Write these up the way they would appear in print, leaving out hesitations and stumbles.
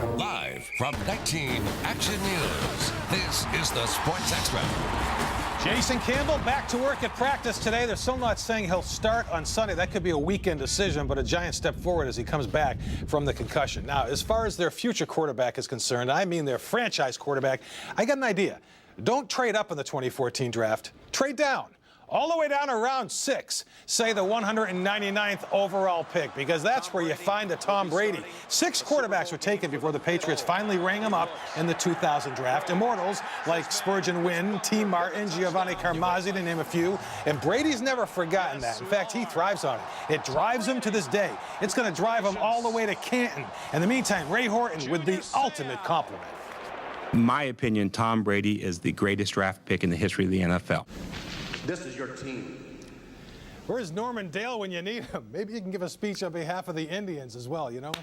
Live from 19 Action News, this is the Sports Extra. Jason Campbell back to work at practice today. They're still not saying he'll start on Sunday. That could be a weekend decision, but a giant step forward as he comes back from the concussion. Now, as far as their future quarterback is concerned, I mean their franchise quarterback, I got an idea. Don't trade up in the 2014 draft. Trade down. All the way down to round 6, say the 199th overall pick, because that's where you find a Tom Brady. 6 quarterbacks were taken before the Patriots finally rang him up in the 2000 draft. Immortals like Spurgeon Wynn, T. Martin, Giovanni Carmazzi, to name a few. And Brady's never forgotten that. In fact, he thrives on it. It drives him to this day. It's going to drive him all the way to Canton. In the meantime, Ray Horton with the ultimate compliment. In my opinion, Tom Brady is the greatest draft pick in the history of the NFL. This is your team. Where's Norman Dale when you need him? Maybe you can give a speech on behalf of the Indians as well, you know?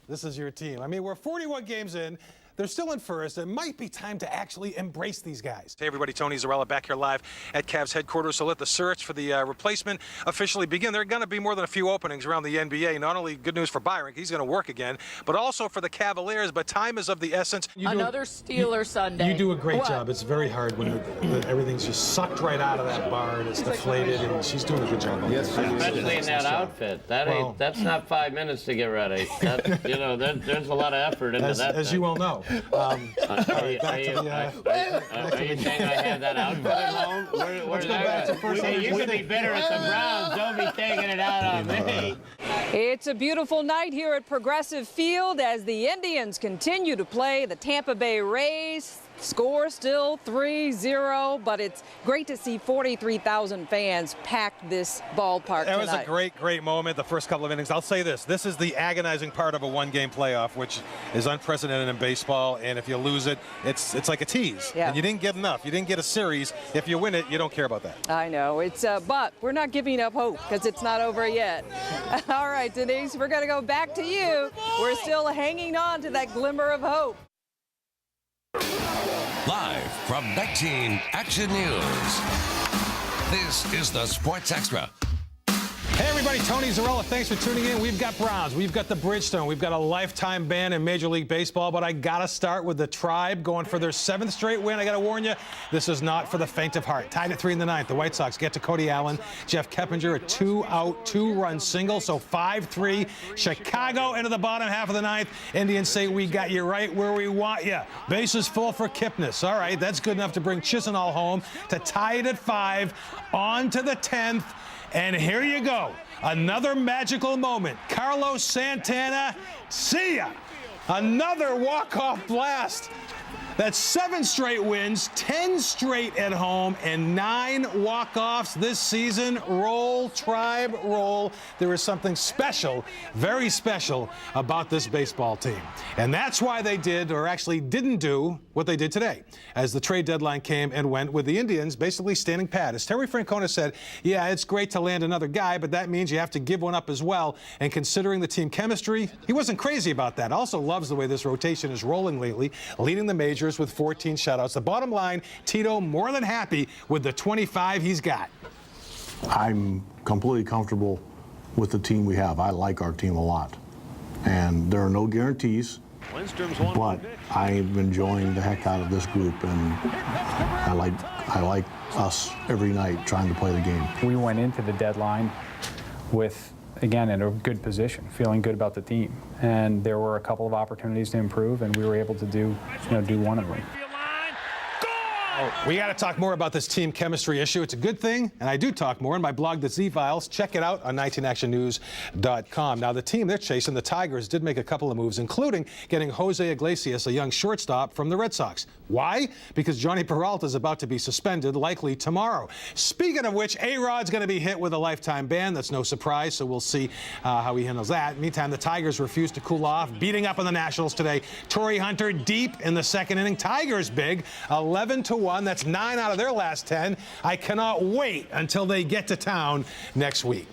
This is your team. I mean, we're 41 games in. They're still in first. It might be time to actually embrace these guys. Hey, everybody. Tony Zarrella back here live at Cavs headquarters. So let the search for the replacement officially begin. There are going to be more than a few openings around the NBA. Not only good news for Byron, he's going to work again, but also for the Cavaliers. But time is of the essence. Another Steeler Sunday. You do a great job. It's very hard when everything's just sucked right out of that bar and it's deflated, and she's doing a good job. Yes, especially in that outfit. That's not 5 minutes to get ready. There's a lot of effort into that. As you well know. Are you saying I had that outfit at home? Let's go back to first. You should be better at the Browns. Don't be taking it out on me. It's a beautiful night here at Progressive Field as the Indians continue to play the Tampa Bay Rays. Score still 3-0, but it's great to see 43,000 fans pack this ballpark tonight. That was a great moment, the first couple of innings. I'll say this is the agonizing part of a one-game playoff, which is unprecedented in baseball, and if you lose it, it's like a tease. Yeah. And you didn't get enough. You didn't get a series. If you win it, you don't care about that. I know. It's but we're not giving up hope because it's not over yet. All right, Denise, we're going to go back to you. We're still hanging on to that glimmer of hope. Live from 19 Action News, this is the Sports Extra. Hey everybody, Tony Zarrella, thanks for tuning in. We've got Browns, we've got the Bridgestone, we've got a lifetime ban in Major League Baseball, but I gotta start with the Tribe going for their 7th straight win. I gotta warn you, this is not for the faint of heart. Tied at 3 in the 9th, the White Sox get to Cody Allen, Jeff Keppinger, a 2-out, 2-run single, so 5-3. Chicago into the bottom half of the 9th. Indians say we got you right where we want you. Bases full for Kipnis. All right, that's good enough to bring Chisenhall home to tie it at 5. On to the 10th. And here you go. Another magical moment. Carlos Santana, see ya. Another walk-off blast. That's 7 straight wins, 10 straight at home, and 9 walk-offs this season. Roll, Tribe, roll. There is something special, very special, about this baseball team. And that's why they did, or actually didn't do, what they did today, as the trade deadline came and went with the Indians basically standing pat. As Terry Francona said, yeah, it's great to land another guy, but that means you have to give one up as well. And considering the team chemistry, he wasn't crazy about that. Also loves the way this rotation is rolling lately, leading the majors with 14 shutouts. The bottom line, Tito more than happy with the 25 he's got. I'm completely comfortable with the team we have. I like our team a lot. And there are no guarantees, but I'm enjoying the heck out of this group, and I like us every night trying to play the game. We went into the deadline with, again, in a good position, feeling good about the team. And there were a couple of opportunities to improve, and we were able to do one of them. We got to talk more about this team chemistry issue. It's a good thing, and I do talk more in my blog, The Z-Files. Check it out on 19actionnews.com. Now, the team they're chasing, the Tigers, did make a couple of moves, including getting Jose Iglesias, a young shortstop, from the Red Sox. Why? Because Johnny Peralta is about to be suspended, likely tomorrow. Speaking of which, A-Rod's going to be hit with a lifetime ban. That's no surprise, so we'll see how he handles that. Meantime, the Tigers refuse to cool off, beating up on the Nationals today. Torrey Hunter deep in the 2nd inning. Tigers big, 11-1. That's 9 out of their last 10. I cannot wait until they get to town next week.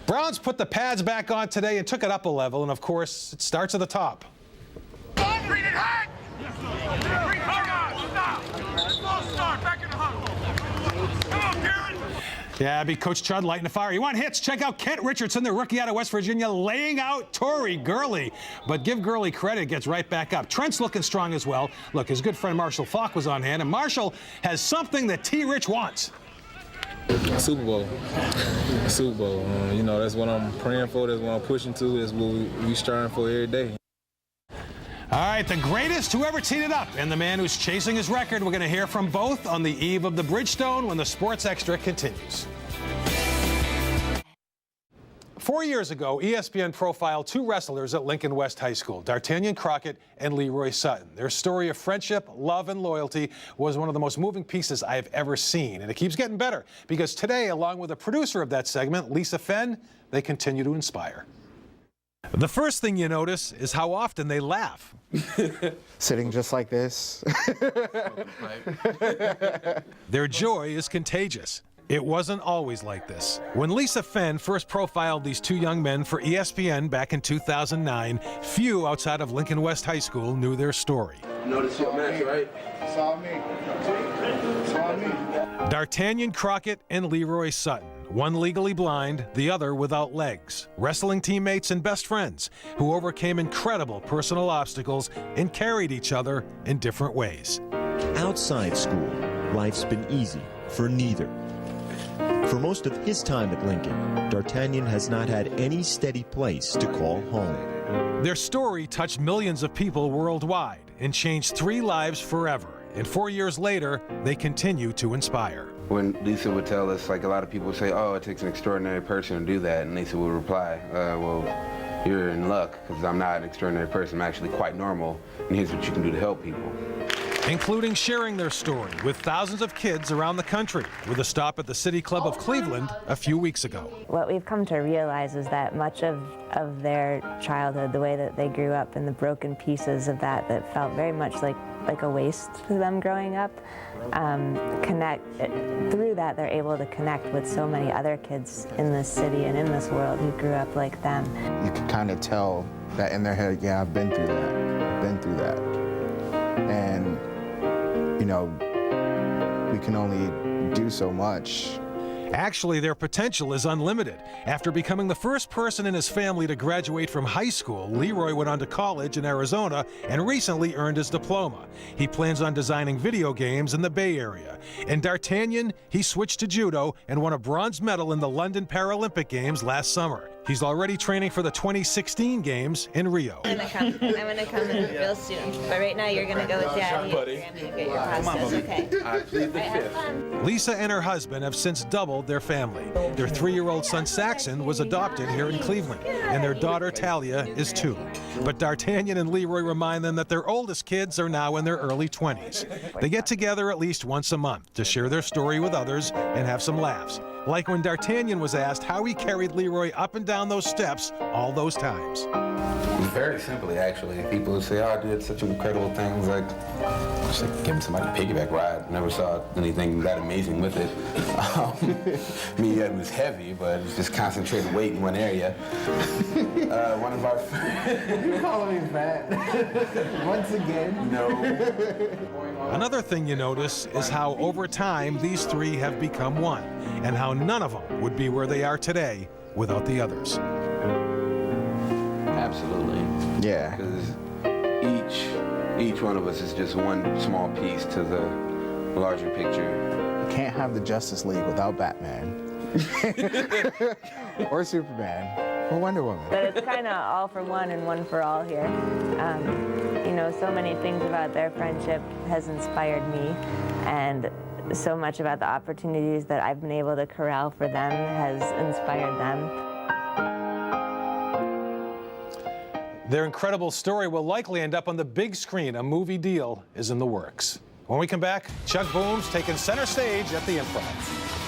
Browns put the pads back on today and took it up a level, and of course, it starts at the top. Yeah, be Coach Chud lighting the fire. You want hits? Check out Kent Richardson, the rookie out of West Virginia, laying out Tori Gurley. But give Gurley credit, gets right back up. Trent's looking strong as well. Look, his good friend Marshall Falk was on hand, and Marshall has something that T-Rich wants. Super Bowl. Super Bowl. You know, that's what I'm praying for. That's what I'm pushing to. That's what we striving for every day. All right, the greatest who ever teed it up and the man who's chasing his record. We're going to hear from both on the eve of the Bridgestone when the Sports Extra continues. 4 years ago, ESPN profiled two wrestlers at Lincoln West High School, D'Artagnan Crockett and Leroy Sutton. Their story of friendship, love, and loyalty was one of the most moving pieces I have ever seen. And it keeps getting better because today, along with the producer of that segment, Lisa Fenn, they continue to inspire. The first thing you notice is how often they laugh. Sitting just like this. Their joy is contagious. It wasn't always like this. When Lisa Fenn first profiled these two young men for ESPN back in 2009, few outside of Lincoln West High School knew their story. You notice your match, right? Saw me. Saw me. D'Artagnan Crockett and Leroy Sutton. One legally blind, the other without legs. Wrestling teammates and best friends who overcame incredible personal obstacles and carried each other in different ways. Outside school, life's been easy for neither. For most of his time at Lincoln, D'Artagnan has not had any steady place to call home. Their story touched millions of people worldwide and changed 3 lives forever. And 4 years later, they continue to inspire. When Lisa would tell us, like a lot of people would say, oh, it takes an extraordinary person to do that, and Lisa would reply, well, you're in luck, because I'm not an extraordinary person, I'm actually quite normal, and here's what you can do to help people. Including sharing their story with thousands of kids around the country, with a stop at the City Club of Cleveland a few weeks ago. What we've come to realize is that much of their childhood, the way that they grew up and the broken pieces of that felt very much like a waste to them growing up, through that they're able to connect with so many other kids in this city and in this world who grew up like them. You can kind of tell that in their head, yeah, I've been through that. I've been through that. And, you know, we can only do so much. Actually, their potential is unlimited. After becoming the first person in his family to graduate from high school, Leroy went on to college in Arizona and recently earned his diploma. He plans on designing video games in the Bay Area. And D'Artagnan, he switched to judo and won a bronze medal in the London Paralympic Games last summer. He's already training for the 2016 Games in Rio. I'm gonna come in real soon. But right now you're gonna go with Daddy. You're gonna get your pastas, okay? I plead the fifth. Lisa and her husband have since doubled their family. Their 3-year-old son Saxon was adopted here in Cleveland, and their daughter Talia is 2. But D'Artagnan and Leroy remind them that their oldest kids are now in their early 20s. They get together at least once a month to share their story with others and have some laughs. Like when D'Artagnan was asked how he carried Leroy up and down those steps all those times. Very simply, actually. People would say, oh, I did such incredible things, like just like giving somebody a piggyback ride. Never saw anything that amazing with it. I mean, yeah, it was heavy, but it was just concentrated weight in one area. One of our friends... You're calling me fat. Once again? No. Another thing you notice is how over time these 3 have become one, and how none of them would be where they are today without the others. Absolutely. Yeah. Because each one of us is just one small piece to the larger picture. You can't have the Justice League without Batman. Or Superman. Or Wonder Woman. But it's kind of all for one and one for all here. You know, so many things about their friendship has inspired me, and so much about the opportunities that I've been able to corral for them has inspired them. Their incredible story will likely end up on the big screen. A movie deal is in the works. When we come back, Chuck Booms taking center stage at the Improv.